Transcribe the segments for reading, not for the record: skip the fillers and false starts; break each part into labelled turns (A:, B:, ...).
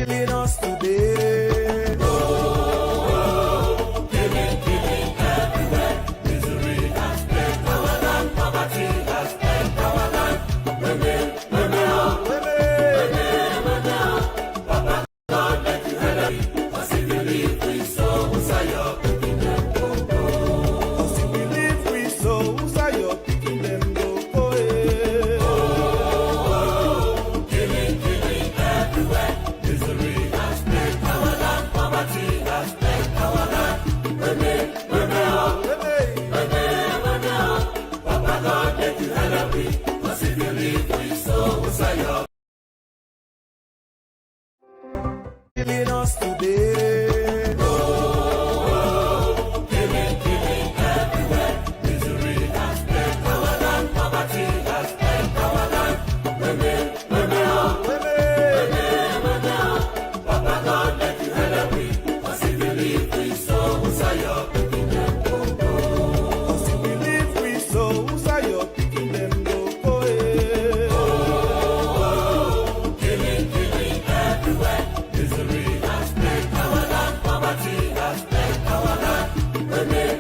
A: killing us today. Oh, killing everywhere. Misery has spread our land. Poverty has spread our land. Women, Papa God, let you help me. Cause if you leave we so, who's your picking them go go? Cause if you leave we so, who's your picking them go go? Oh, killing everywhere. Misery has spread our land. Poverty has spread our land. Women, Papa God, let you help me. Cause if you leave we so, who's your killing us today. Oh, killing everywhere. Misery has spread our land. Poverty has spread our land. Women, Papa God, let you help me. Cause if you leave we so, who's your picking them go go? Cause if you leave we so, who's your picking them go go? Oh, killing everywhere. Misery has spread our land. Poverty has spread our land. Women,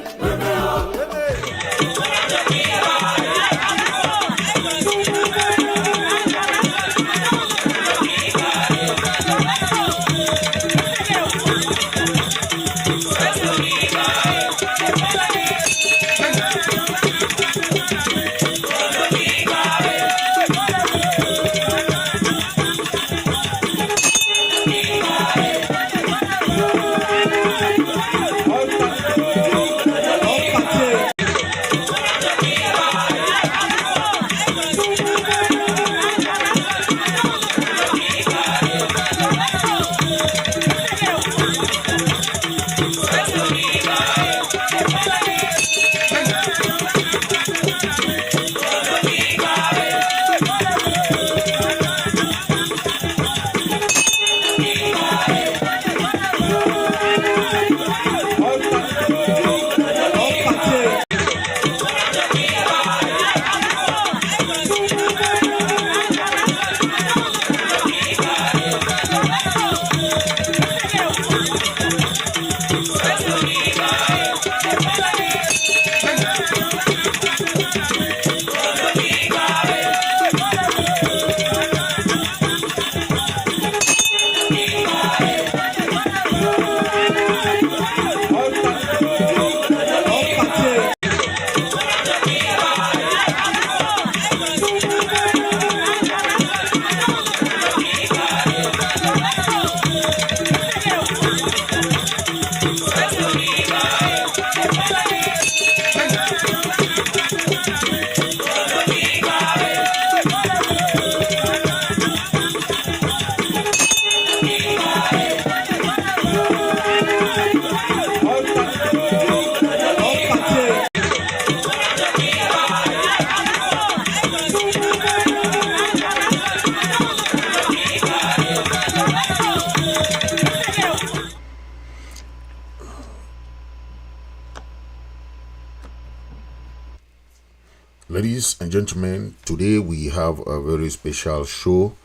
B: Ladies and gentlemen, today we have a very special show.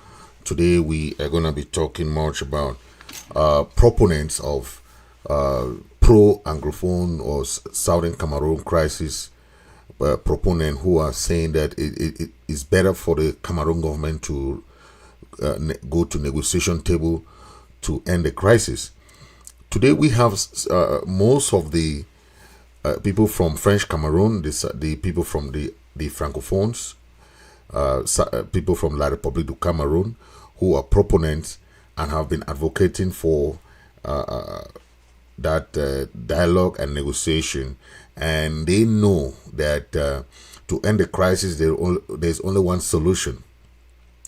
B: Today we are going to be talking much about proponents of pro-Anglophone or Southern Cameroon crisis, proponent who are saying that it is better for the Cameroon government to go to negotiation table to end the crisis. Today we have most of the people from French Cameroon, the people from the Francophones, people from La République du Cameroon, who are proponents and have been advocating for that dialogue and negotiation. And they know that to end the crisis, there's only one solution.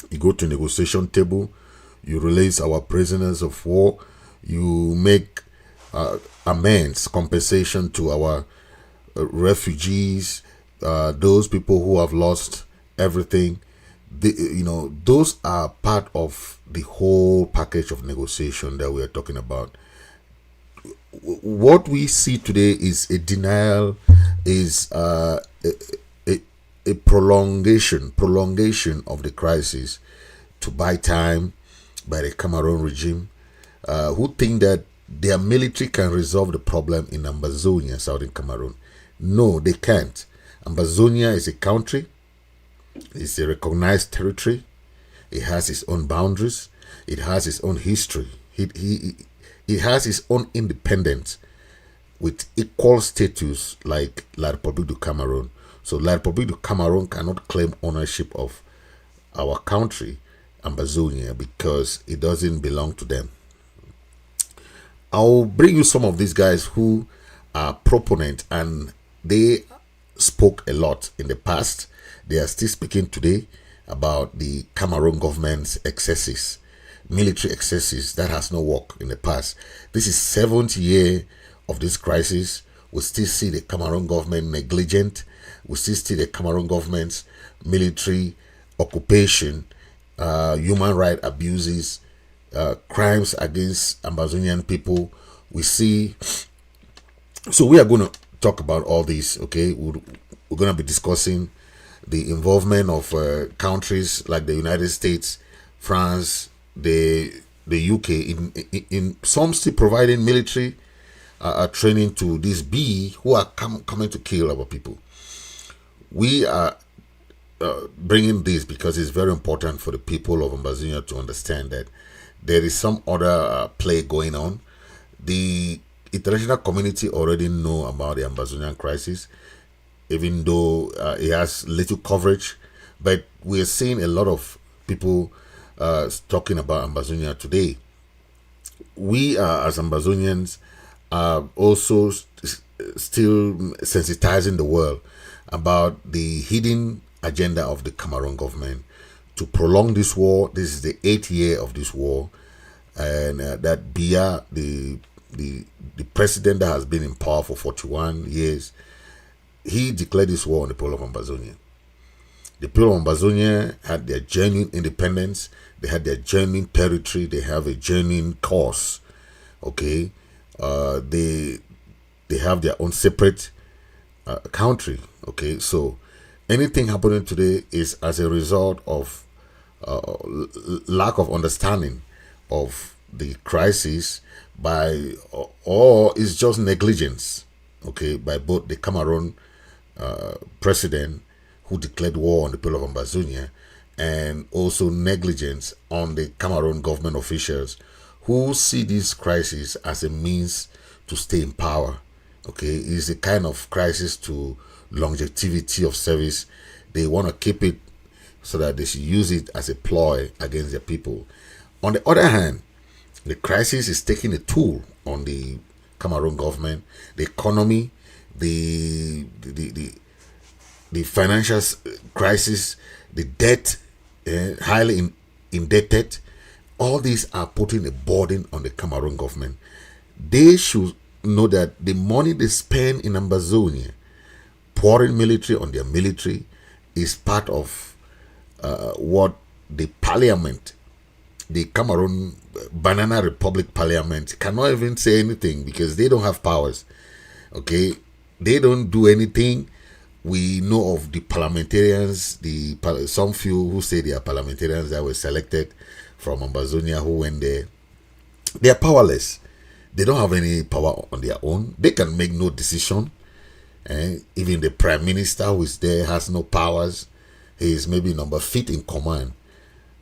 B: You go to negotiation table, you release our prisoners of war, you make amends, compensation to our refugees, those people who have lost everything. Those are part of the whole package of negotiation that we are talking about. What we see today is a denial, is a prolongation of the crisis to buy time by the Cameroon regime who think that their military can resolve the problem in Ambazonia, southern Cameroon. No, they can't. Ambazonia is a country. It's a recognized territory. It has its own boundaries. It has its own history. It has its own independence with equal status like La République du Cameroon. So La République du Cameroon cannot claim ownership of our country, Ambazonia, because it doesn't belong to them. I'll bring you some of these guys who are proponent, and they spoke a lot in the past. They are still speaking today about the Cameroon government's excesses, military excesses that has not worked in the past. This is 7th year of this crisis. We still see the Cameroon government negligent. We still see the Cameroon government's military occupation, human rights abuses, crimes against Ambazonian people. We see. So we are going to talk about all this. Okay, we're going to be discussing the involvement of countries like the United States, France, the UK in some still providing military training to these who are coming to kill our people. We are bringing this because it's very important for the people of Ambazonia to understand that there is some other play going on. The international community already know about the Ambazonian crisis, even though it has little coverage. But we are seeing a lot of people talking about Ambazonia today. We as Ambazonians are also still sensitizing the world about the hidden agenda of the Cameroon government to prolong this war. This is the 8th year of this war, and that Biya, the president that has been in power for 41 years, he declared this war on the people of Ambazonia. The people of Ambazonia had their genuine independence. They had their genuine territory. They have a genuine cause. Okay, they have their own separate country. Okay, so anything happening today is as a result of lack of understanding of the crisis or it's just negligence, okay, by both the Cameroon president who declared war on the people of Ambazonia, and also negligence on the Cameroon government officials who see this crisis as a means to stay in power. Okay, it's a kind of crisis to longevity of service. They want to keep it so that they should use it as a ploy against their people. On the other hand, the crisis is taking a toll on the Cameroon government, the economy, the financial crisis, the debt, highly indebted. All these are putting a burden on the Cameroon government. They should know that the money they spend in Ambazonia, pouring military on their military, is part of what the parliament, the Cameroon Banana Republic Parliament, cannot even say anything because they don't have powers. Okay, they don't do anything. We know of the parliamentarians, some few who say they are parliamentarians that were selected from Ambazonia who went there. They are powerless. They don't have any power on their own. They can make no decision. Even the prime minister who is there has no powers. He is maybe number 5th in command.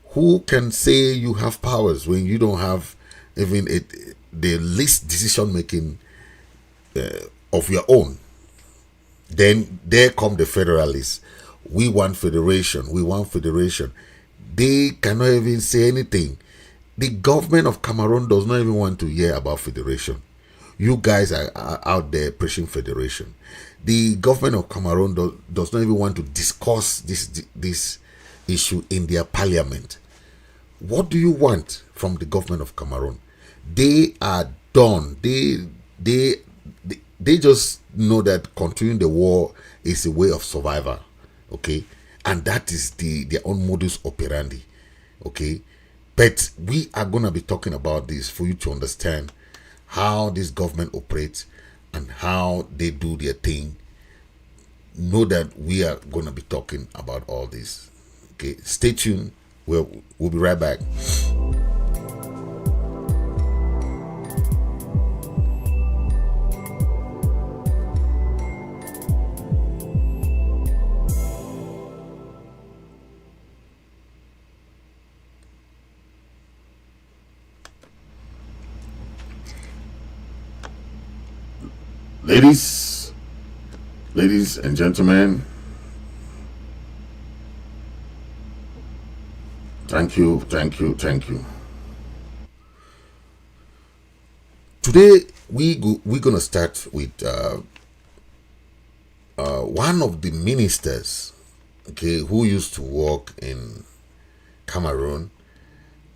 B: Who can say you have powers when you don't have even the least decision making of your own? Then there come the federalists. We want federation. We want federation. They cannot even say anything. The government of Cameroon does not even want to hear about federation. You guys are out there preaching federation. The government of Cameroon does not even want to discuss this issue in their parliament. What do you want from the government of Cameroon? They are done. They just know that continuing the war is a way of survival. Okay, and that is their own modus operandi. Okay, but we are gonna be talking about this for you to understand how this government operates and how they do their thing. Know that we are gonna be talking about all this. Okay, stay tuned. We'll be right back. Ladies and gentlemen, thank you. Today we're gonna start with one of the ministers, okay, who used to work in Cameroon.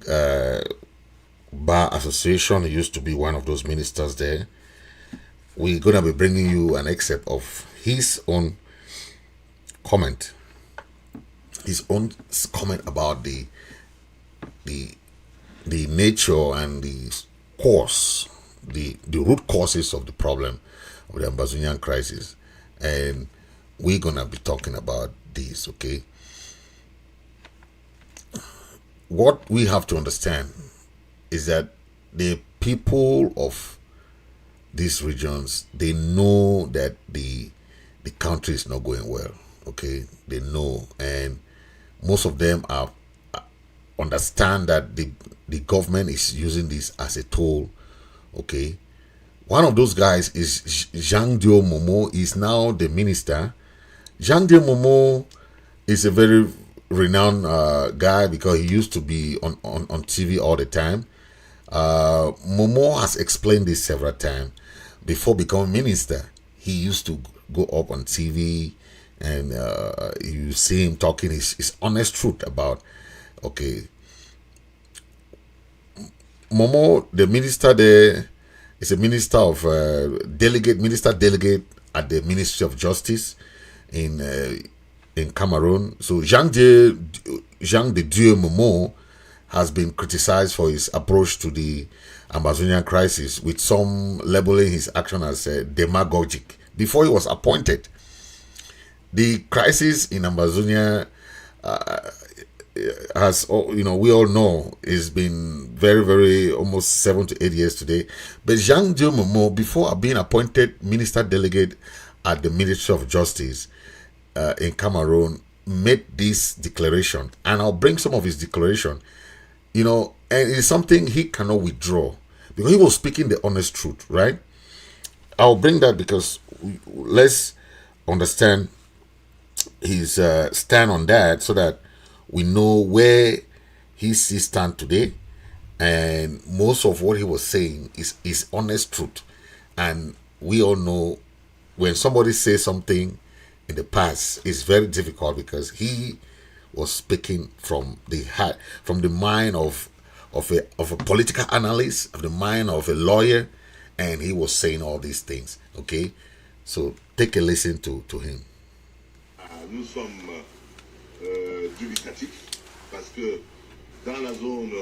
B: Bar Association, he used to be one of those ministers there. We're gonna be bringing you an excerpt of his own comment, about the nature and the cause, the root causes of the problem of the Ambazonian crisis, and we're gonna be talking about this. Okay, what we have to understand is that the people of these regions, they know that the country is not going well. Okay, they know, and most of them are understand that the government is using this as a tool. Okay, one of those guys is Ahidjo Momo, is now the minister. Ahidjo Momo is a very renowned guy because he used to be on TV all the time. Momo has explained this several times. Before becoming minister, he used to go up on TV, and you see him talking his honest truth about, okay, Momo, the minister there, is a minister of minister delegate at the Ministry of Justice in Cameroon. So Jean de Dieu Momo has been criticized for his approach to the Ambazonian crisis, with some labeling his action as demagogic. Before he was appointed, the crisis in Ambazonia has, we all know, it's been very, very almost 7 to 8 years today. But Ahidjo Momo, before being appointed minister delegate at the Ministry of Justice in Cameroon, made this declaration, and I'll bring some of his declaration. And it's something he cannot withdraw because he was speaking the honest truth, right? I'll bring that because let's understand his stand on that, so that we know where he stands today. And most of what he was saying is honest truth. And we all know when somebody says something in the past, it's very difficult because he was speaking from the heart, from the mind of a political analyst, of the mind of a lawyer, and he was saying all these things. Okay, so take a listen to him.
C: Nous sommes dubitatifs parce que dans la zone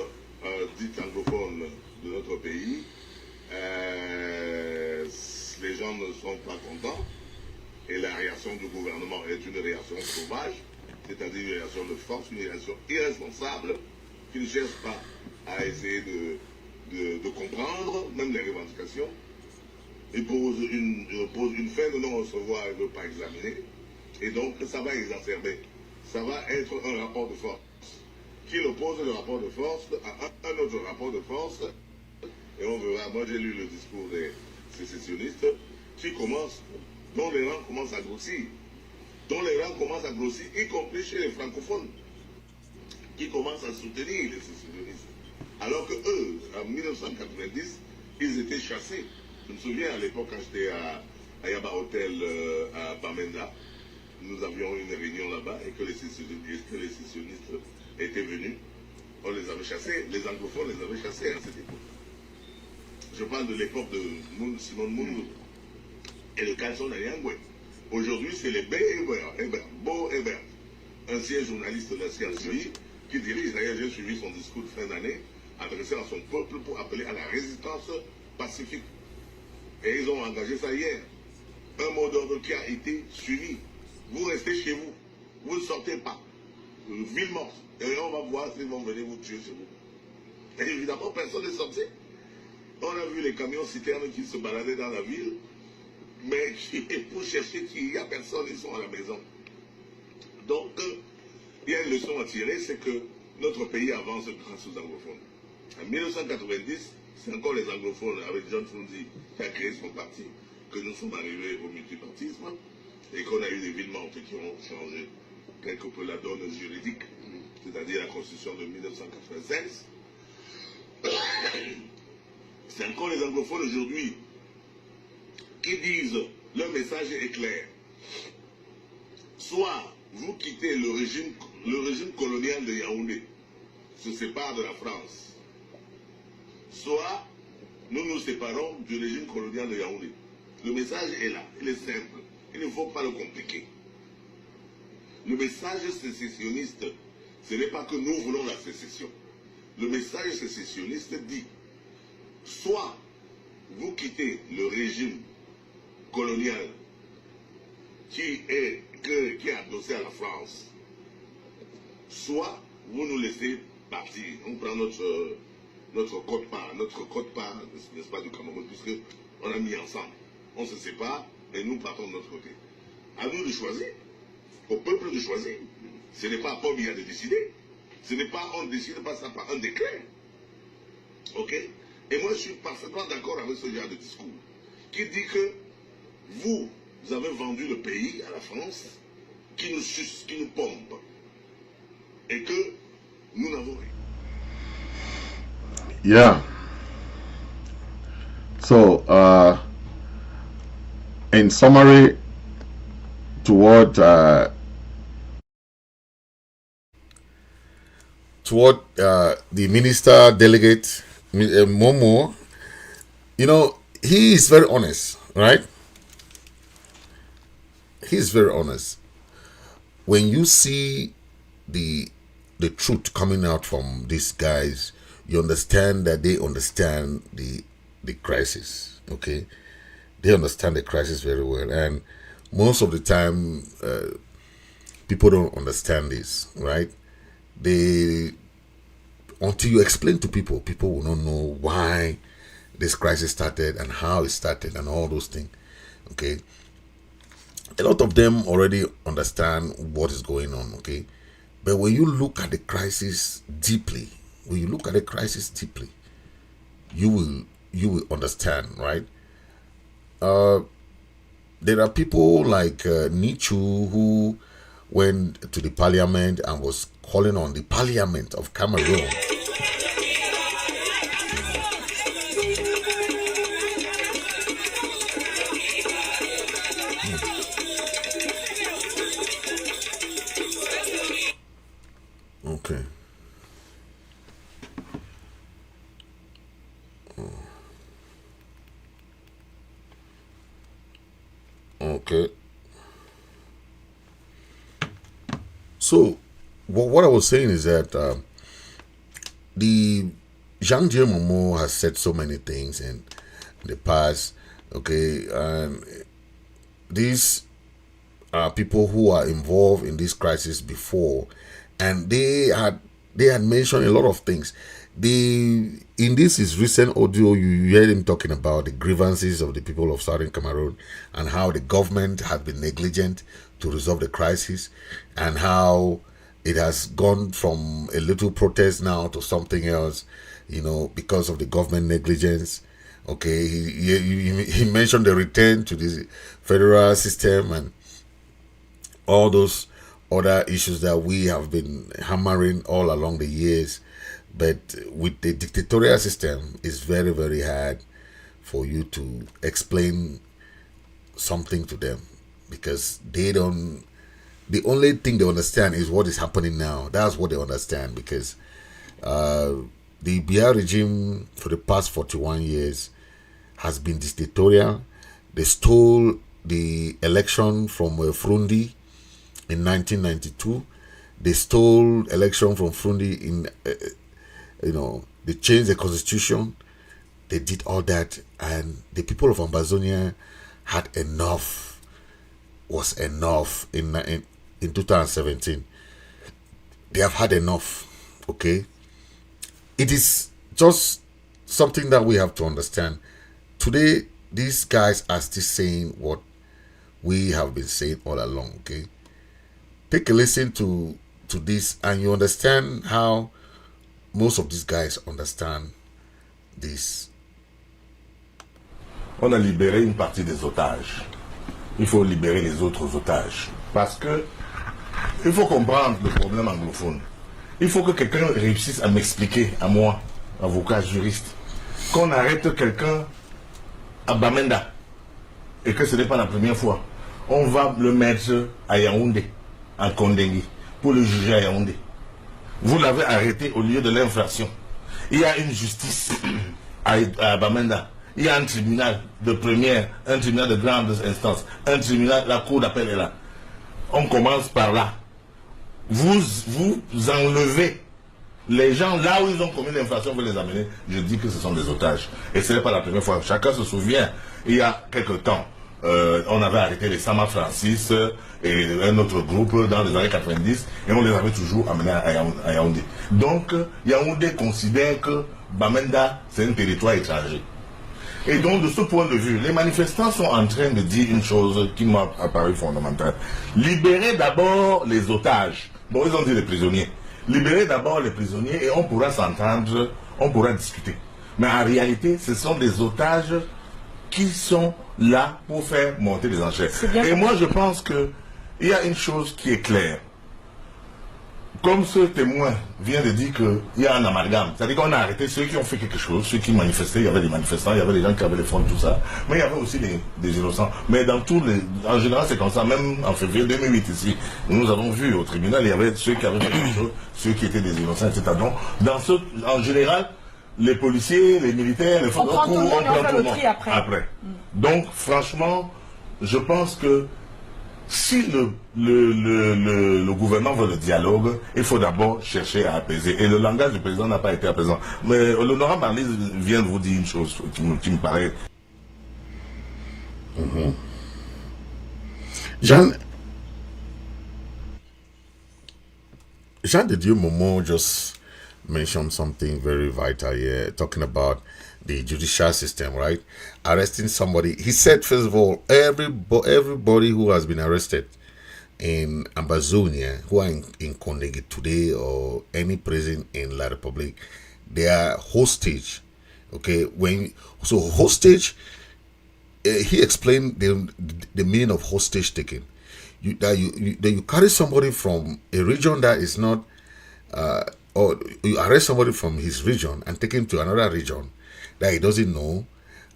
C: dite anglophone de notre pays, les gens ne sont pas contents et la réaction du gouvernement est une réaction sauvage, c'est-à-dire une réaction de force, une réaction irresponsable qui ne cherche pas à essayer de comprendre même les revendications. Il pose une fin de non-recevoir et ne pas examiner. Et donc ça va exacerber. Ça va être un rapport de force. Qu'il oppose le rapport de force à un autre rapport de force. Et on verra, moi j'ai lu le discours des sécessionnistes dont les rangs commencent à grossir. Y compris chez les francophones, qui commencent à soutenir les sécessionnistes. Alors que eux, en 1990, ils étaient chassés. Je me souviens à l'époque quand j'étais à Yaba Hotel à Bamenda, nous avions une réunion là-bas et que les sécessionnistes étaient venus. On les avait chassés, les anglophones les avaient chassés à cette époque. Je parle de l'époque de Simon Mungu et le Calson Nyangwe. Aujourd'hui, c'est les Beau Hébert, ancien journaliste de la CNCI, qui dirige, d'ailleurs j'ai suivi son discours de fin d'année, adressé à son peuple pour appeler à la résistance pacifique. Et ils ont engagé ça hier. Un mot d'ordre qui a été suivi. Vous restez chez vous. Vous ne sortez pas. Ville morte. Et on va voir s'ils vont venir vous tuer chez vous. Et évidemment, personne n'est sorti. On a vu les camions citernes qui se baladaient dans la ville, mais pour chercher qu'il n'y a personne, ils sont à la maison. Donc, il y a une leçon à tirer, c'est que notre pays avance grâce aux anglophones. En 1990, c'est encore les anglophones, avec John Fundy, qui a créé son parti. que nous sommes arrivés au multipartisme et qu'on a eu des événements qui ont changé quelque peu la donne juridique, c'est-à-dire la Constitution de 1996. C'est encore les anglophones aujourd'hui qui disent, leur message est clair. Soit vous quittez le régime colonial de Yaoundé, se sépare de la France, soit nous nous séparons du régime colonial de Yaoundé. Le message est là, il est simple, il ne faut pas le compliquer. Le message sécessionniste, ce n'est pas que nous voulons la sécession. Le message sécessionniste dit, soit vous quittez le régime colonial qui est adossé à la France, soit vous nous laissez partir. On prend notre quote-part, n'est-ce pas, du Cameroun, puisque on a mis ensemble. On se sépare et nous partons de notre côté. À nous de choisir, au peuple de choisir. Ce n'est pas à Pobia de décider. Ce n'est pas, on ne décide pas ça par un décret. Ok? Et moi, je suis parfaitement d'accord avec ce genre de discours qui dit que vous avez vendu le pays à la France, qui nous suce, qui nous pompe, et que nous n'avons rien.
D: Yeah. So, in summary, toward
B: the minister delegate Momo, you know, he is very honest, right? He is very honest. When you see the truth coming out from these guys, you understand that they understand the crisis. Okay, they understand the crisis very well, and most of the time, people don't understand this, right? Until you explain to people, people will not know why this crisis started and how it started and all those things. Okay, a lot of them already understand what is going on. Okay, but when you look at the crisis deeply, you will understand, right? There are people like Nichu who went to the parliament and was calling on the parliament of Cameroon. Okay. Okay. So, what I was saying is that the Jean Dieu Momo has said so many things in the past. Okay, and these are people who are involved in this crisis before, and they had mentioned a lot of things. In this his recent audio, you heard him talking about the grievances of the people of Southern Cameroon and how the government has been negligent to resolve the crisis, and how it has gone from a little protest now to something else, you know, because of the government negligence. Okay, he mentioned the return to the federal system and all those other issues that we have been hammering all along the years. But with the dictatorial system, it's very, very hard for you to explain something to them, because the only thing they understand is what is happening now. That's what they understand, because the BR regime for the past 41 years has been dictatorial. They stole the election from Frundi in 1992. They stole election from Frundi in, they changed the constitution. They did all that, and the people of Ambazonian had enough. Was enough in 2017. They have had enough. Okay, it is just something that we have to understand. Today, these guys are still saying what we have been saying all along. Okay, take a listen to this, and you understand how most of these guys understand this.
C: on a libéré une partie des otages. Il faut libérer les autres otages. Parce que il faut comprendre le problème anglophone. Il faut que quelqu'un réussisse à m'expliquer, à moi, avocat, juriste, qu'on arrête quelqu'un à Bamenda et que ce n'est pas la première fois. On va le mettre à Yaoundé, en Kondengui, pour le juger à Yaoundé. Vous l'avez arrêté au lieu de l'infraction. Il y a une justice à Bamenda. Il y a un tribunal de première, un tribunal de grande instance, un tribunal, la cour d'appel est là. On commence par là. Vous enlevez les gens là où ils ont commis l'infraction, vous les amenez. Je dis que ce sont des otages. Et ce n'est pas la première fois. Chacun se souvient, il y a quelque temps, on avait arrêté les Sama Francis et un autre groupe dans les années 90 et on les avait toujours amenés à Yaoundé. Donc, Yaoundé considère que Bamenda, c'est un territoire étranger. Et donc, de ce point de vue, les manifestants sont en train de dire une chose qui m'a apparu fondamentale. Libérez d'abord les otages. Bon, ils ont dit les prisonniers. Libérez d'abord les prisonniers et on pourra s'entendre, on pourra discuter. Mais en réalité, ce sont des otages qui sont là pour faire monter les enchères. Et moi, je pense qu'il y a une chose qui est claire. Comme ce témoin vient de dire qu'il y a un amalgame, c'est-à-dire qu'on a arrêté ceux qui ont fait quelque chose, ceux qui manifestaient, il y avait des manifestants, il y avait des gens qui avaient les fonds, tout ça, mais il y avait aussi des innocents. Mais en général, c'est comme ça, même en février 2008 ici, nous avons vu au tribunal, il y avait ceux qui avaient fait quelque chose, ceux qui étaient des innocents, etc. Donc, en général, les policiers, les militaires, les forces de secours, on prend tout le monde après. Donc, franchement, je pense que si le gouvernement veut le dialogue, il faut d'abord chercher à apaiser. Et le langage du président n'a pas été apaisant. Mais l'honorable Marlise vient de vous dire une chose qui me paraît...
B: Jean de Dieu Momo just mentioned something very vital here, talking about the judicial system, right? Arresting somebody. He said, first of all, everybody who has been arrested in Ambazonian, who are in Kondegi today or any prison in La Republic, they are hostage. Okay, so hostage, he explained the meaning of hostage taking. You carry somebody from a region that is not, or you arrest somebody from his region and take him to another region that he doesn't know,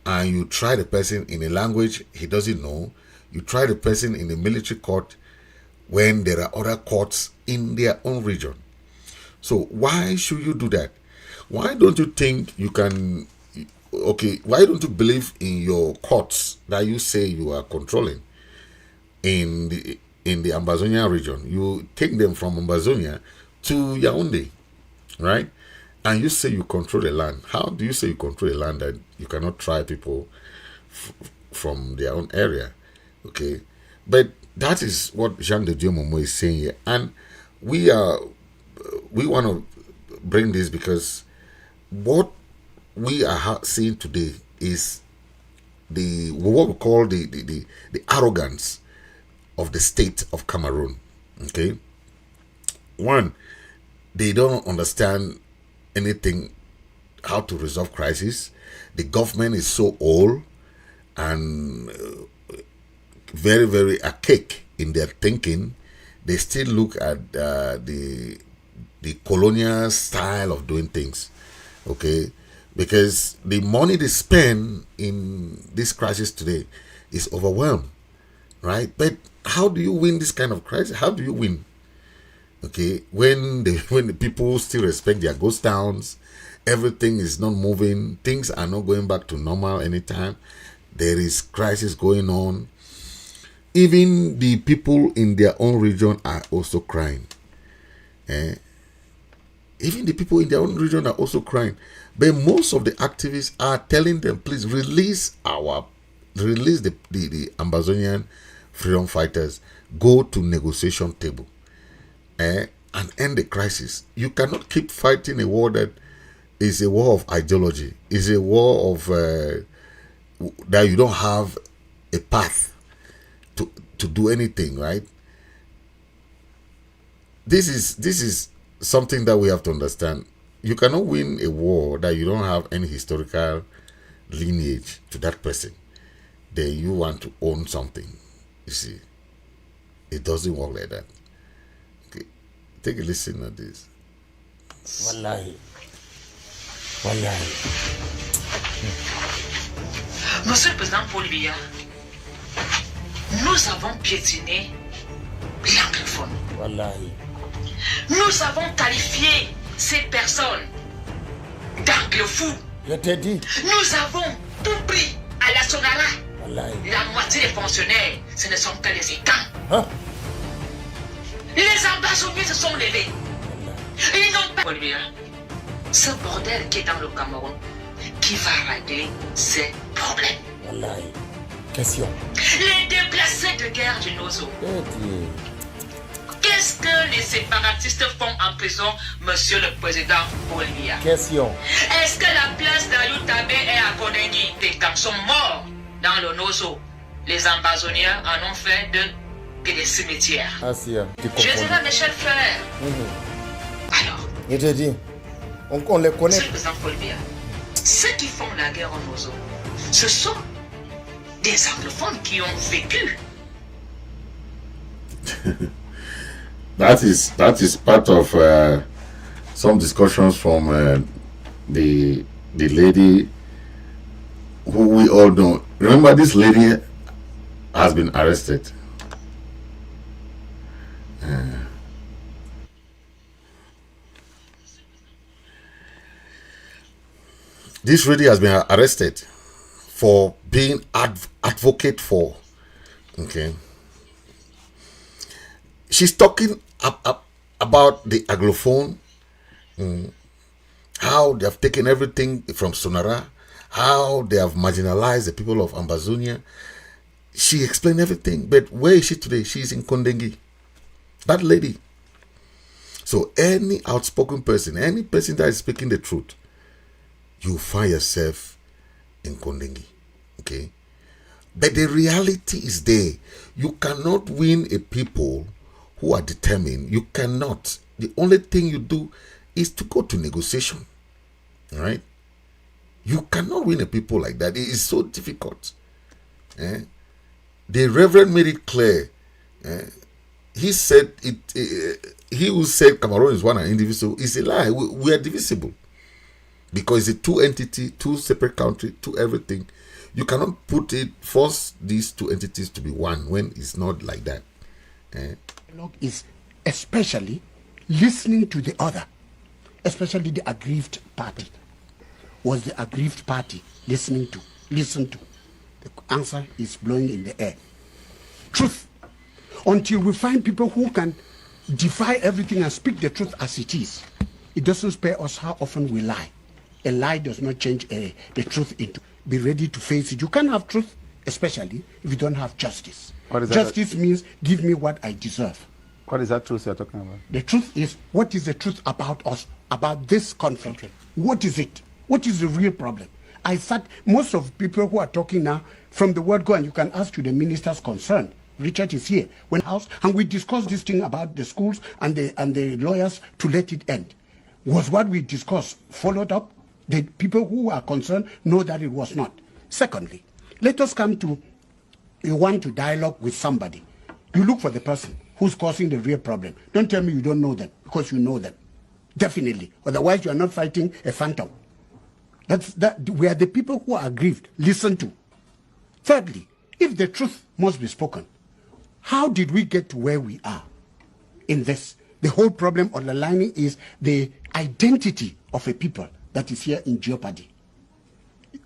B: and you try the person in a language he doesn't know. You try the person in a military court when there are other courts in their own region. So why should you do that? Why don't you think you can, okay, why don't you believe in your courts that you say you are controlling in the Ambazonian region? You take them from Ambazonia to Yaoundé, right? And you say you control the land. How do you say you control a land that you cannot try people from their own area? Okay, but that is what Jean de Dieu Momo is saying here, and we want to bring this because what we are seeing today is what we call the arrogance of the state of Cameroon. Okay, one, they don't understand anything how to resolve crisis. The government is so old and very, very archaic in their thinking. They still look at the colonial style of doing things. Okay, because the money they spend in this crisis today is overwhelmed, right? But how do you win this kind of crisis? How do you win? Okay, when the people still respect their ghost towns, everything is not moving, things are not going back to normal anytime, there is crisis going on. Even the people in their own region are also crying. Even the people in their own region are also crying. But most of the activists are telling them, please release the Ambazonian freedom fighters, go to negotiation table. And end the crisis. You cannot keep fighting a war that is a war of ideology. It's a war of that you don't have a path to do anything, right? This is something that we have to understand. You cannot win a war that you don't have any historical lineage to that person. then you want to own something. You see, it doesn't work like that. Okay, take a listen to this.
E: Wallahi. Wallahi.
F: Monsieur le Président Paul Biya, nous avons piétiné l'anglophone.
E: Wallahi.
F: Nous avons qualifié ces personnes d'anglophones.
E: Je t'ai dit.
F: Nous avons tout pris à la Sonara.
E: Wallahi.
F: La moitié des fonctionnaires, ce ne sont que les étangs.
E: Hein?
F: Les Ambazoniens se sont levés. Ils n'ont pas... Paul Biya, ce bordel qui est dans le Cameroun, qui va régler ces problèmes.
E: Wallahi. Question.
F: Les déplacés de guerre du Nozo. Qu'est-ce que les séparatistes font en prison, monsieur le président Paul Biya?
E: Question.
F: Est-ce que la place d'Ayutthaya est à Kondengi? Des camps sont morts dans le Nozo. Les Ambazoniens en ont fait que des cimetières.
E: Ah si, tu comprends.
F: Je dirais mes chers frères. Alors,
E: Je te dis, on les connaît.
F: monsieur le président Paul Biya, ceux qui font la guerre au Nozo, ce sont des anglophones qui ont vécu.
B: That is part of some discussions from the lady who we all know. Remember, this lady has been arrested. This lady has been arrested for being advocate for. Okay. She's talking about the Anglophone, how they have taken everything from Sonara, how they have marginalized the people of Ambazonian. She explained everything, but where is she today? She's in Kondengi. That lady. So any outspoken person, any person that is speaking the truth, you find yourself in Kondengi. Okay? But the reality is there. You cannot win a people who are determined. You cannot. The only thing you do is to go to negotiation. All right? You cannot win a people like that. It is so difficult. The Reverend made it clear. He said it. He who said Cameroon is one and indivisible is a lie. We are divisible because it's a two entity, two separate country, two everything. You cannot force these two entities to be one when it's not like that.
G: Dialogue is especially listening to the other, especially the aggrieved party. Was the aggrieved party listen to? The answer is blowing in the air. Truth. Until we find people who can defy everything and speak the truth as it is, it doesn't spare us how often we lie. A lie does not change the truth into. Be ready to face it. You can't have truth, especially if you don't have justice. Justice means give me what I deserve.
H: What is that truth you're talking about?
G: The truth is, what is the truth about us, about this conflict? Okay. What is it? What is the real problem? Most of people who are talking now, from the word go, and you can ask to the ministers concerned. Richard is here. And we discussed this thing about the schools and the lawyers to let it end. Was what we discussed followed up? The people who are concerned know that it was not. Secondly, let us come to, you want to dialogue with somebody. You look for the person who's causing the real problem. Don't tell me you don't know them, because you know them. Definitely. Otherwise, you are not fighting a phantom. We are the people who are aggrieved. Listen to. Thirdly, if the truth must be spoken, how did we get to where we are in this? The whole problem underlying is the identity of a people that is here in jeopardy.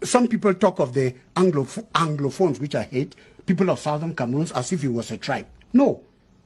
G: Some people talk of the Anglophones, which I hate, people of Southern Cameroon, as if it was a tribe. No,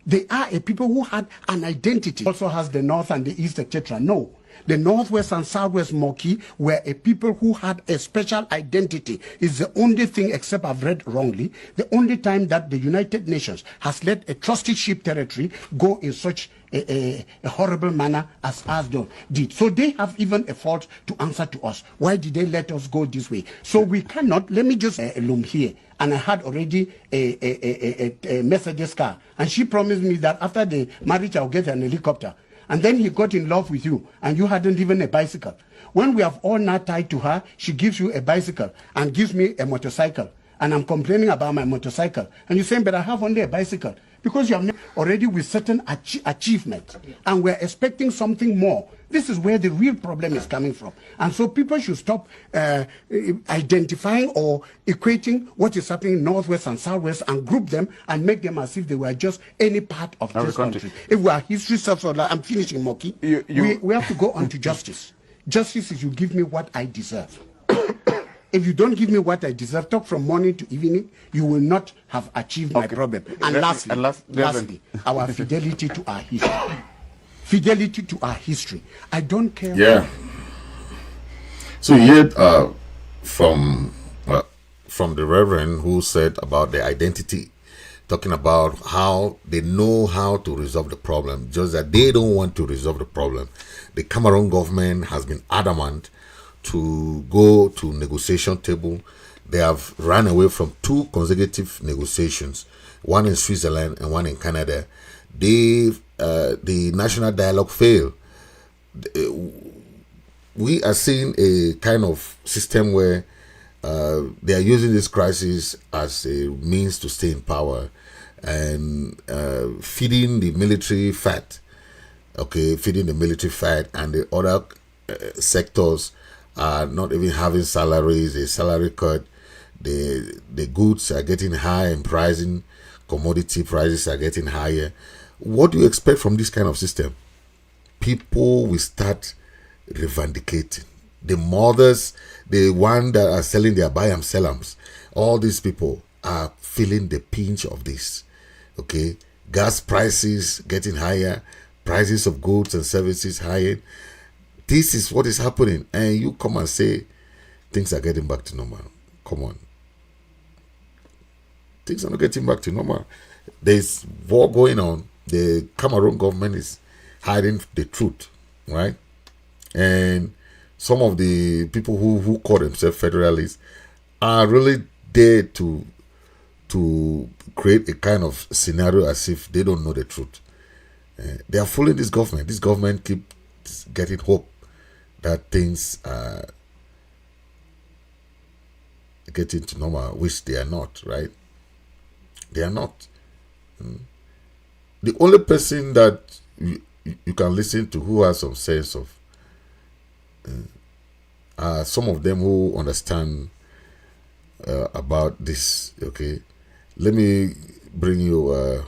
G: they are a people who had an identity. Also has the North and the East, etc. No, the Northwest and Southwest Moki were a people who had a special identity. It's the only thing, except I've read wrongly, the only time that the United Nations has let a trusteeship territory go in such a horrible manner as Ahidjo did. So they have even a fault to answer to us. Why did they let us go this way? So we cannot, let me just loom here. And I had already a Mercedes car. And she promised me that after the marriage, I'll get an helicopter. And then he got in love with you, and you hadn't even a bicycle. When we have all now tied to her, she gives you a bicycle and gives me a motorcycle. and I'm complaining about my motorcycle, and you're saying, but I have only a bicycle, because you have already with certain achievement, and we're expecting something more. This is where the real problem is coming from. And so people should stop identifying or equating what is happening in Northwest and Southwest and group them and make them as if they were just any part of this country. If we are history self-reliant, I'm finishing, Moki. We have to go on to justice. Justice is you give me what I deserve. If you don't give me what I deserve, talk from morning to evening, you will not have achieved my problem. And lastly, our fidelity to our history. Fidelity to our history. I don't care.
B: Yeah. So you heard from the Reverend who said about the identity, talking about how they know how to resolve the problem, just that they don't want to resolve the problem. The Cameroon government has been adamant to go to negotiation table. They have run away from 2 consecutive negotiations, one in Switzerland and one in Canada. The national dialogue failed. We are seeing a kind of system where they are using this crisis as a means to stay in power and feeding the military fat. Okay, feeding the military fat, and the other sectors are not even having salaries, a salary cut. The goods are getting high in pricing, commodity prices are getting higher. What do you expect from this kind of system? People will start revendicating. The mothers, the one that are selling their bayam-selams, all these people are feeling the pinch of this. Okay, gas prices getting higher, prices of goods and services higher. This is what is happening, and you come and say things are getting back to normal. Come on. Things are not getting back to normal. There's war going on. The Cameroon government is hiding the truth, right? And some of the people who call themselves federalists are really there to create a kind of scenario as if they don't know the truth. They are fooling this government. This government keeps getting hope that things are getting to normal, which they are not, right? They are not. The only person that you can listen to who has some sense of some of them who understand about this. Okay, let me bring you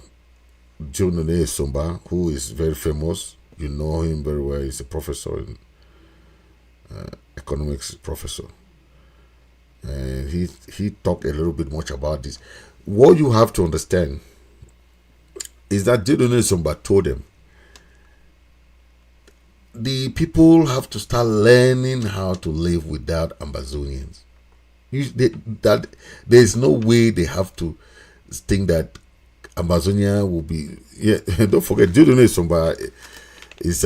B: Jonone Somba, who is very famous. You know him very well. He's a professor in economics professor, and he talked a little bit much about this. What you have to understand is that Jonone Somba told them the people have to start learning how to live without Ambazonians. That there is no way they have to think that Amazonia will be. Yeah, don't forget, Decoding Somba is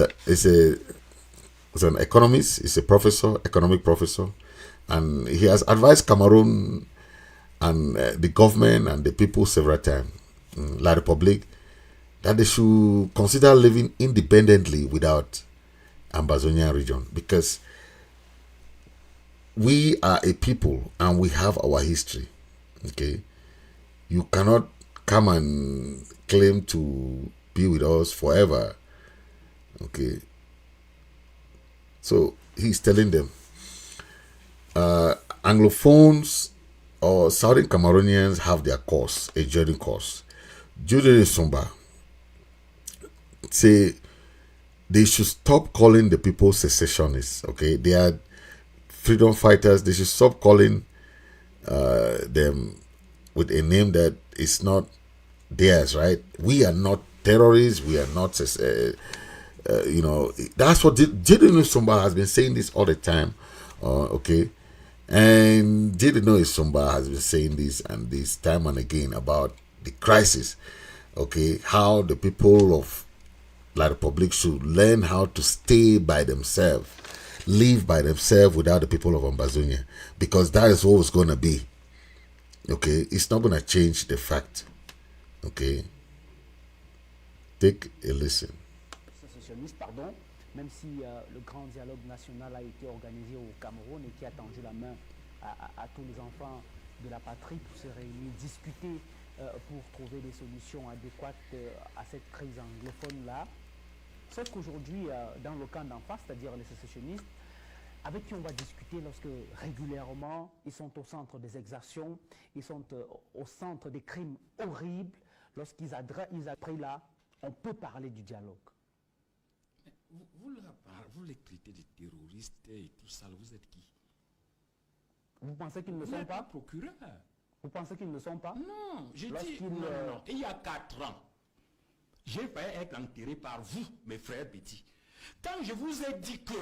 B: an economist. He's a professor, economic professor, and he has advised Cameroon and the government and the people several times, La Republique, that they should consider living independently without Ambazonian region, because we are a people and we have our history. Okay, you cannot come and claim to be with us forever. Okay, so he's telling them Anglophones or Southern Cameroonians have their course, a journey course. Decoding Somba say they should stop calling the people secessionists. Okay, they are freedom fighters. They should stop calling them with a name that is not theirs, right? We are not terrorists. We are not, that's what Decoding Somba has been saying this all the time. Okay, and Decoding Somba has been saying this and this time and again about the crisis. Okay, how the people of La Republique should learn how to stay by themselves, live by themselves without the people of Ambazonia, because that is what it's going to be. Okay, it's not going to change the fact. Okay, take a listen.
I: Pardon, même si le grand dialogue national a été organisé au Cameroun et qui a tendu la main à tous les enfants de la patrie pour se réunir, discuter pour trouver des solutions adéquates à cette crise anglophone-là. Sauf qu'aujourd'hui, dans le camp d'en face, c'est-à-dire les sécessionnistes, avec qui on va discuter lorsque régulièrement ils sont au centre des exactions, ils sont au centre des crimes horribles, lorsqu'ils apprennent là, on peut parler du dialogue.
J: Vous les traitez de terroristes et tout ça, vous êtes qui?
I: Vous pensez qu'ils ne le sont pas?
J: Procureur.
I: Vous pensez qu'ils ne le sont pas?
J: Non, j'ai dit non. Il y a 4 ans, j'ai failli être enterré par vous, mes frères petits. Quand je vous ai dit que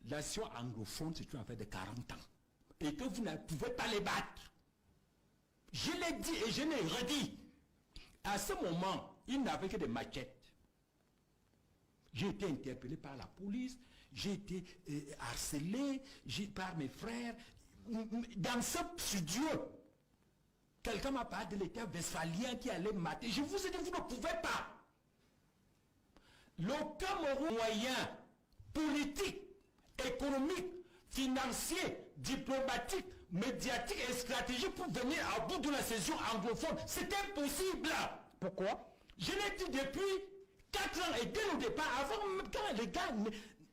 J: la nation anglophone, c'est une affaire de 40 ans et que vous ne pouvez pas les battre, je l'ai dit et je l'ai redit. À ce moment, ils n'avaient que des machettes. J'ai été interpellé par la police, j'ai été harcelé par mes frères. Dans ce studio, quelqu'un m'a parlé de l'État westphalien qui allait mater. Je vous ai dit, vous ne pouvez pas. Le Cameroun moyen, politique, économique, financier, diplomatique, médiatique et stratégique pour venir à bout de la session anglophone, c'est impossible.
I: Pourquoi?
J: Je l'ai dit depuis 4 ans et dès le départ, avant même quand les gars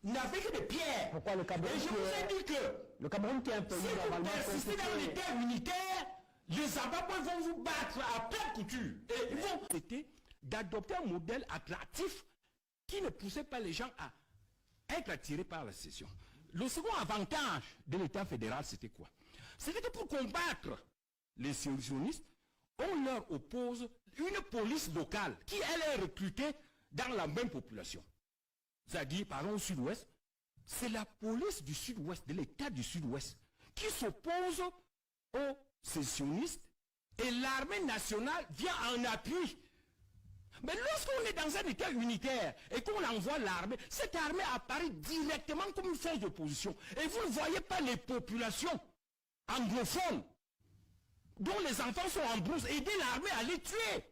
J: n'avaient que des pierres.
I: Pourquoi le Cameroun?
J: Et je vous ai dit que
I: le Cameroun qui est un pays
J: si vous
I: normalement
J: persistez dans l'État unitaire, les Zimbabwe vont vous battre à pleine couture. Et ils vont essayer d'adopter un modèle attractif qui ne poussait pas les gens à être attirés par la session. Le second avantage de l'État fédéral, c'était quoi? C'était que pour combattre les sécessionnistes, on leur oppose une police locale qui, elle, est recrutée dans la même population. C'est-à-dire, par exemple, au sud-ouest, c'est la police du sud-ouest, de l'État du sud-ouest, qui s'oppose aux sécessionnistes et l'armée nationale vient en appui. Mais lorsqu'on est dans un État unitaire et qu'on envoie l'armée, cette armée apparaît directement comme une force d'opposition. Et vous ne voyez pas les populations anglophones dont les enfants sont en brousse, aider l'armée à les tuer.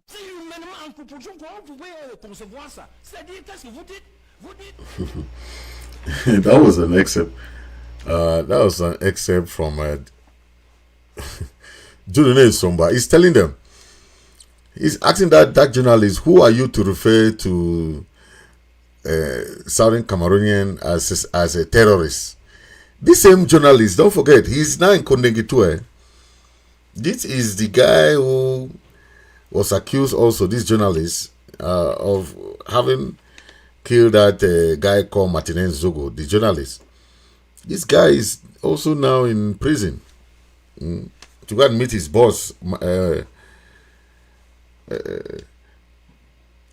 J: C'est humainement en proportion. Comment vous pouvez concevoir ça? C'est-à-dire, qu'est-ce que vous dites? Vous dites...
B: That was an excerpt. That was an excerpt from Jodone Somba. He's telling them, he's asking that journalist, who are you to refer to Southern Cameroonian as a terrorist? This same journalist, don't forget, he's now in Kondengitua. This is the guy who was accused also, this journalist, of having killed that guy called Martinez Zogo, the journalist. This guy is also now in prison to go and meet his boss,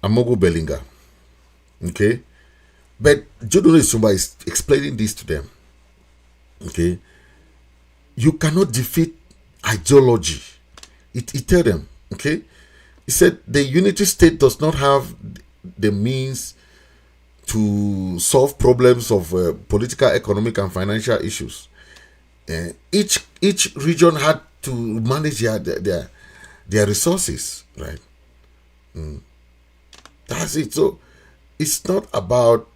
B: Amogo Bellinga. Okay? But Jodone Sumba is explaining this to them. Okay? You cannot defeat ideology. He tell them. Okay? He said the unity state does not have the means to solve problems of political, economic, and financial issues. Each region had to manage their resources, right? That's it. So it's not about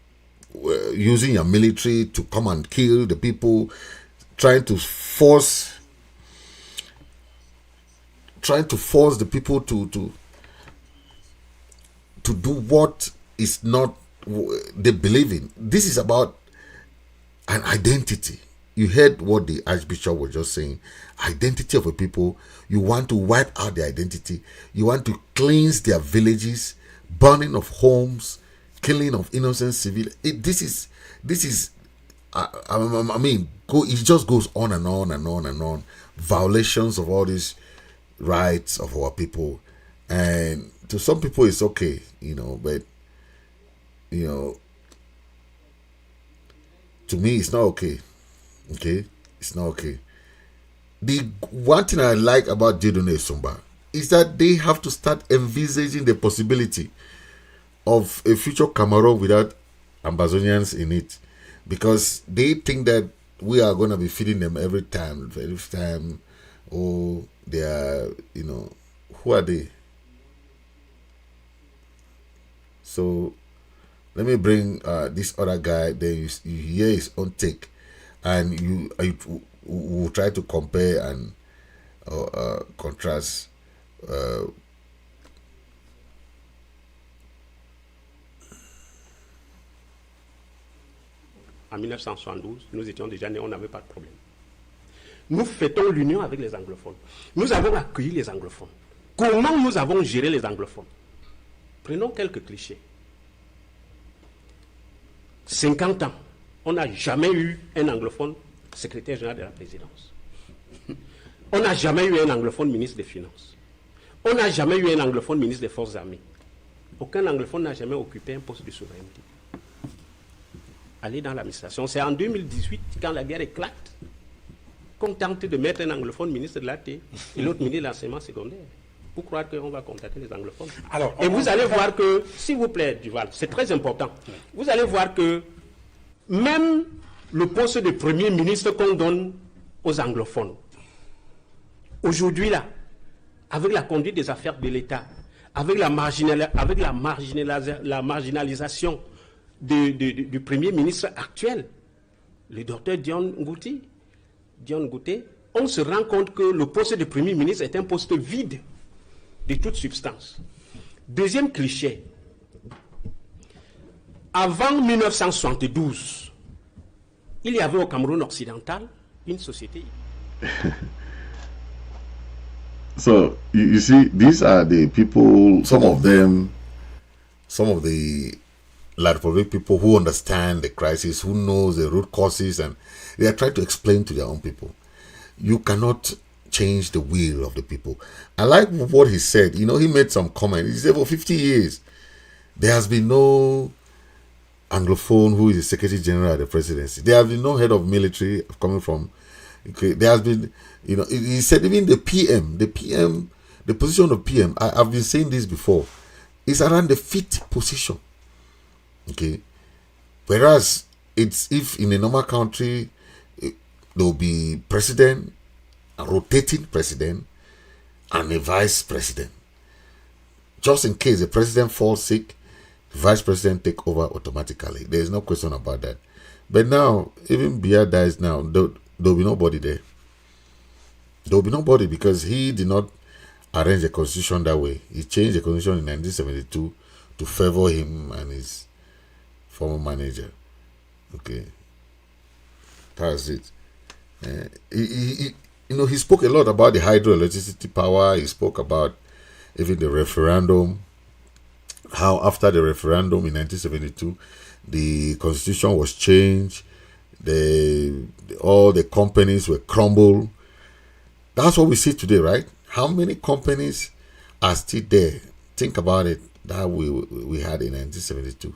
B: using your military to come and kill the people, trying to force the people to do what is not they believe in. This is about an identity. You heard what the Archbishop was just saying. Identity of a people. You want to wipe out their identity. You want to cleanse their villages, burning of homes, killing of innocent civilians. This is. I mean, it just goes on and on and on and on. Violations of all these rights of our people, and to some people it's okay, but to me it's not okay. Okay, it's not okay. The one thing I like about Jodone Sumba is that they have to start envisaging the possibility of a future Cameroon without Ambazonians in it, because they think that we are going to be feeding them every time. Oh, they are, who are they? So let me bring this other guy. Then you hear his own take, and we'll try to compare and contrast.
J: En 1972, nous étions déjà nés, on n'avait pas de problème. Nous fêtons l'union avec les anglophones. Nous avons accueilli les anglophones. Comment nous avons géré les anglophones? Prenons quelques clichés. 50 ans, on n'a jamais eu un anglophone secrétaire général de la présidence. On n'a jamais eu un anglophone ministre des Finances. On n'a jamais eu un anglophone ministre des Forces armées. Aucun anglophone n'a jamais occupé un poste de souveraineté. Allez dans l'administration. C'est en 2018, quand la guerre éclate, qu'on tente de mettre un anglophone ministre de l'AT et l'autre ministre de l'enseignement secondaire. Pour croire qu'on va contacter les anglophones. Alors, et vous allez voir que, s'il vous plaît, Duval, c'est très important. Vous allez voir que même le poste de Premier ministre qu'on donne aux anglophones, aujourd'hui là, avec la conduite des affaires de l'État, avec la marginalisation du Premier ministre actuel, le docteur Dion Ngouti, on se rend compte que le poste de Premier ministre est un poste vide de toute substance. Deuxième cliché. Avant 1972, il y avait au Cameroun occidental une société.
D: So you see, these are the people.
B: Some of the La Republic people who understand the crisis, who knows the root causes, and they are trying to explain to their own people. You cannot change the will of the people. I like what he said. You know, he made some comment. He said for 50 years, there has been no Anglophone who is the Secretary General of the presidency. There has been no head of military coming from. Okay, there has been, you know, he said even the PM, the position of PM, I've been saying this before, is around the 5th position. Okay, whereas it's if in a normal country there will be president, a rotating president, and a vice president. Just in case the president falls sick, the vice president take over automatically. There is no question about that. But now, even Biya dies now, there will be nobody there. There will be nobody because he did not arrange the constitution that way. He changed the constitution in 1972 to favor him and his former manager. Okay, that's it. He spoke a lot about the hydroelectricity power. He spoke about even the referendum, how after the referendum in 1972, the constitution was changed, all the companies were crumbled. That's what we see today, right? How many companies are still there? Think about it, that we had in 1972.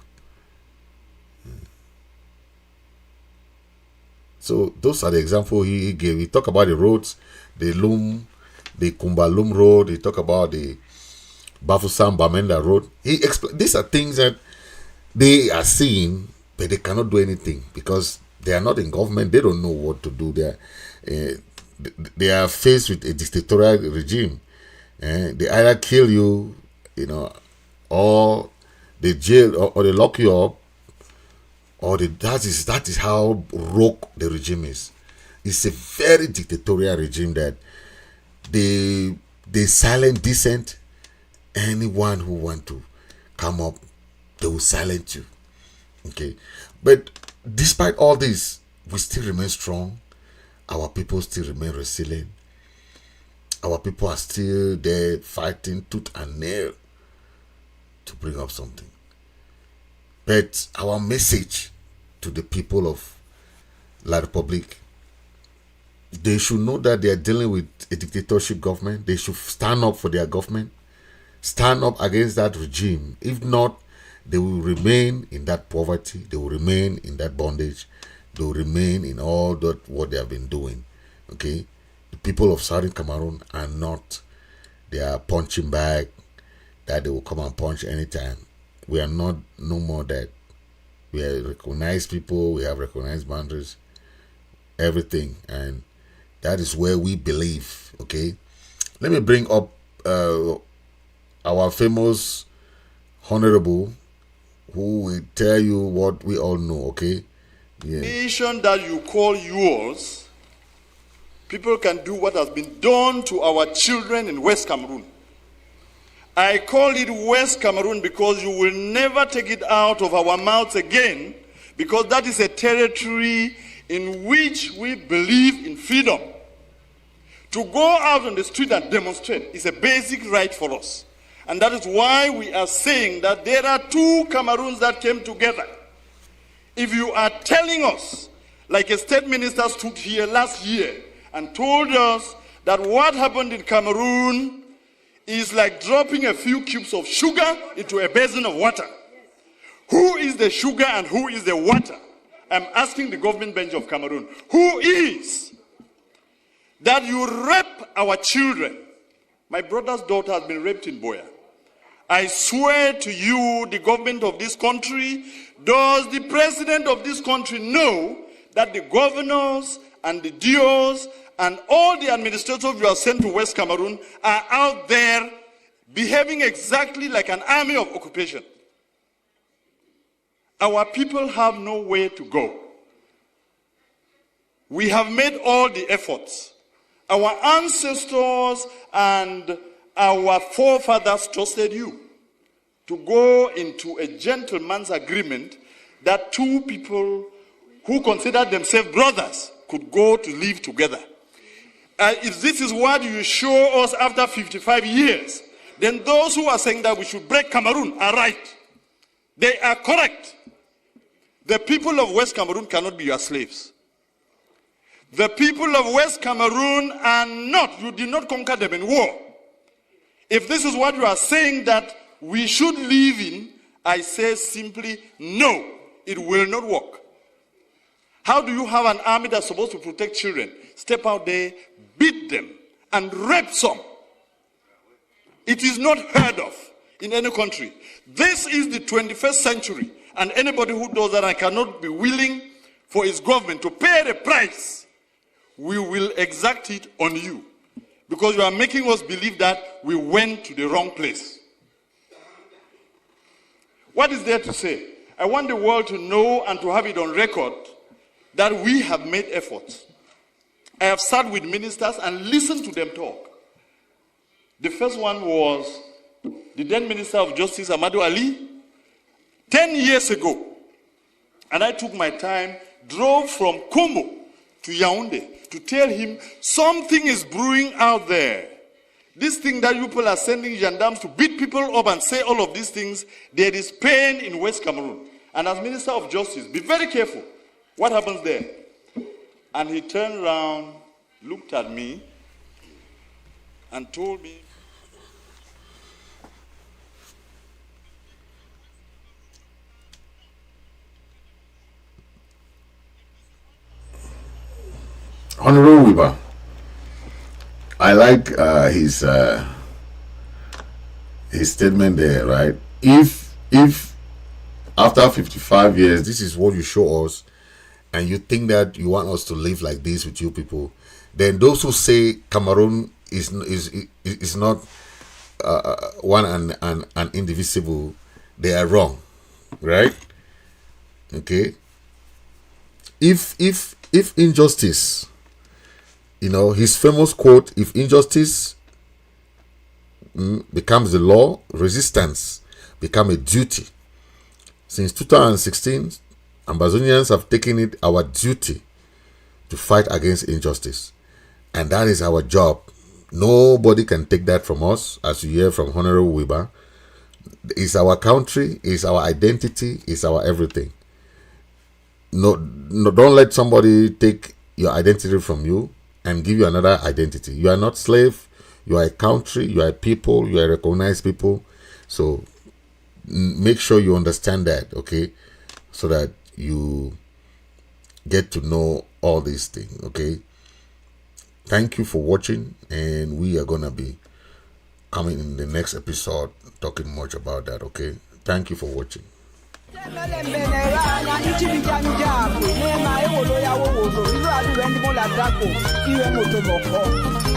B: So those are the examples he gave. He talked about the roads, the Kumba Loom Road. He talked about the Bafusam Bamenda Road. These are things that they are seeing, but they cannot do anything because they are not in government. They don't know what to do. They are faced with a dictatorial regime. They either kill you, or they jail or they lock you up. Or that is how rogue the regime is. It's a very dictatorial regime that they silent dissent. Anyone who want to come up, they will silence you. Okay, but despite all this, we still remain strong. Our people still remain resilient. Our people are still there fighting tooth and nail to bring up something. But our message to the people of La Republic, they should know that they are dealing with a dictatorship government. They should stand up for their government, stand up against that regime. If not, they will remain in that poverty, they will remain in that bondage, they will remain in all that what they have been doing. Okay, the people of Southern Cameroon are not their punching bag that they will come and punch anytime. We are not no more that. We are recognized people, we have recognized boundaries, everything, and that is where we believe. Okay, let me bring up our famous honorable, who will tell you what we all know. Okay,
K: nation that you call yours people can do what has been done to our children in West Cameroon. I call it West Cameroon because you will never take it out of our mouths again, because that is a territory in which we believe in freedom. To go out on the street and demonstrate is a basic right for us. And that is why we are saying that there are two Cameroons that came together. If you are telling us, like a state minister stood here last year and told us that what happened in Cameroon is like dropping a few cubes of sugar into a basin of water. Who is the sugar and who is the water? I'm asking the government bench of Cameroon, who is that you rape our children? My brother's daughter has been raped in Boya. I swear to you, the government of this country, does the president of this country know that the governors and the DOs and all the administrators you have sent to West Cameroon are out there behaving exactly like an army of occupation? Our people have nowhere to go. We have made all the efforts. Our ancestors and our forefathers trusted you to go into a gentleman's agreement that two people who considered themselves brothers could go to live together. If this is what you show us after 55 years, then those who are saying that we should break Cameroon are right. They are correct. The people of West Cameroon cannot be your slaves. The people of West Cameroon are not, you did not conquer them in war. If this is what you are saying that we should live in, I say simply, no, it will not work. How do you have an army that's supposed to protect children, step out there, beat them, and rape some? It is not heard of in any country. This is the 21st century, and anybody who does that and cannot be willing for his government to pay the price, we will exact it on you. Because you are making us believe that we went to the wrong place. What is there to say? I want the world to know and to have it on record that we have made efforts. I have sat with ministers and listened to them talk. The first one was the then Minister of Justice, Amadou Ali, 10 years ago. And I took my time, drove from Kombo to Yaoundé to tell him something is brewing out there. This thing that you people are sending gendarmes to beat people up and say all of these things, there is pain in West Cameroon. And as Minister of Justice, be very careful. What happens there? And he turned around, looked at me, and told me,
B: Honorable Weber, I like his statement there, right? If after 55 years, this is what you show us, and you think that you want us to live like this with you people, then those who say Cameroon is not one and indivisible, they are wrong, right? Okay. If injustice, you know, his famous quote, if injustice becomes the law, resistance becomes a duty. Since 2016, Ambazonians have taken it our duty to fight against injustice. And that is our job. Nobody can take that from us, as you hear from Honorable Weber. It's our country, it's our identity, it's our everything. No, don't let somebody take your identity from you and give you another identity. You are not slave. You are a country. You are a people. You are a recognized people. So make sure you understand that, okay? So that you get to know all these things, okay? Thank you for watching, and we are gonna be coming in the next episode talking much about that, okay? Thank you for watching.
L: Irú àdúrà ẹni mo là dáko, irú ẹ̀ mo tó mọ̀ kọ́.